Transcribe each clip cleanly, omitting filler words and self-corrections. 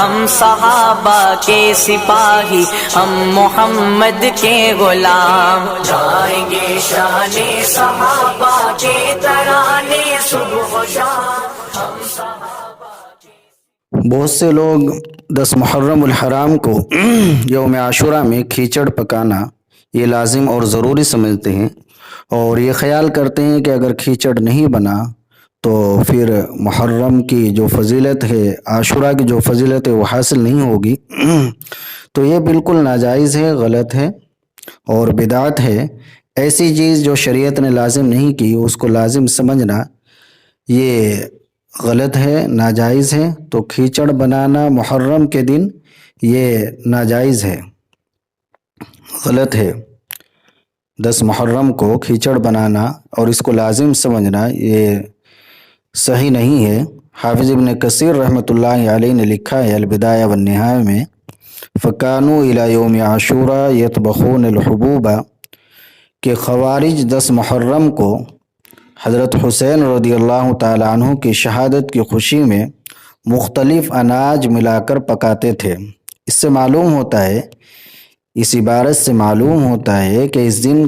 ہم صحابہ کے سپاہی، ہم محمد کے غلام، جائیں گے شان صحابہ کے ترانے صبح و شام، ہم صحابہ کے۔ بہت سے لوگ 10 محرم الحرام کو یوم عاشورہ میں کھیچڑ پکانا یہ لازم اور ضروری سمجھتے ہیں، اور یہ خیال کرتے ہیں کہ اگر کھیچڑ نہیں بنا تو پھر محرم کی جو فضیلت ہے، عاشورہ کی جو فضیلت ہے وہ حاصل نہیں ہوگی۔ تو یہ بالکل ناجائز ہے، غلط ہے اور بدعت ہے۔ ایسی چیز جو شریعت نے لازم نہیں کی اس کو لازم سمجھنا یہ غلط ہے، ناجائز ہے۔ تو کھیچڑ بنانا محرم کے دن یہ ناجائز ہے، غلط ہے۔ 10 محرم کو کھیچڑ بنانا اور اس کو لازم سمجھنا یہ صحیح نہیں ہے۔ حافظ ابن کثیر رحمۃ اللہ علیہ نے لکھا ہے البدایہ والنہایہ میں، فَكَانُوا إِلَى يَوْمِ عَاشُورَا يَطْبَخُونَ الْحُبُوبَ، کہ خوارج 10 محرم کو حضرت حسین رضی اللہ تعالیٰ عنہ کی شہادت کی خوشی میں مختلف اناج ملا کر پکاتے تھے۔ اس سے معلوم ہوتا ہے، اس عبارت سے معلوم ہوتا ہے کہ اس دن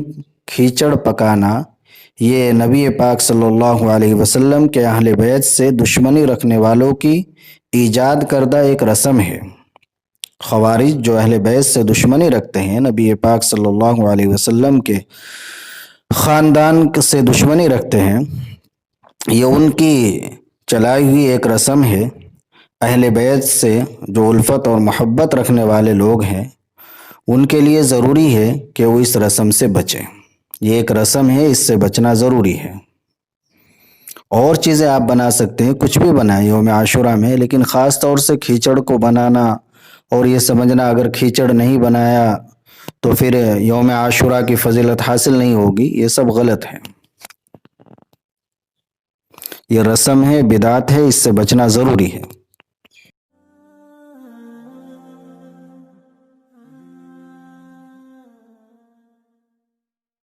کھیچڑ پکانا یہ نبی پاک صلی اللہ علیہ وسلم کے اہل بیت سے دشمنی رکھنے والوں کی ایجاد کردہ ایک رسم ہے۔ خوارج جو اہل بیت سے دشمنی رکھتے ہیں، نبی پاک صلی اللہ علیہ وسلم کے خاندان سے دشمنی رکھتے ہیں، یہ ان کی چلائی ہوئی ایک رسم ہے۔ اہل بیت سے جو الفت اور محبت رکھنے والے لوگ ہیں ان کے لیے ضروری ہے کہ وہ اس رسم سے بچیں۔ یہ ایک رسم ہے، اس سے بچنا ضروری ہے۔ اور چیزیں آپ بنا سکتے ہیں، کچھ بھی بنائیں یوم عاشورہ میں، لیکن خاص طور سے کھیچڑ کو بنانا اور یہ سمجھنا اگر کھیچڑ نہیں بنایا تو پھر یوم عاشورہ کی فضیلت حاصل نہیں ہوگی، یہ سب غلط ہے۔ یہ رسم ہے، بدعت ہے، اس سے بچنا ضروری ہے۔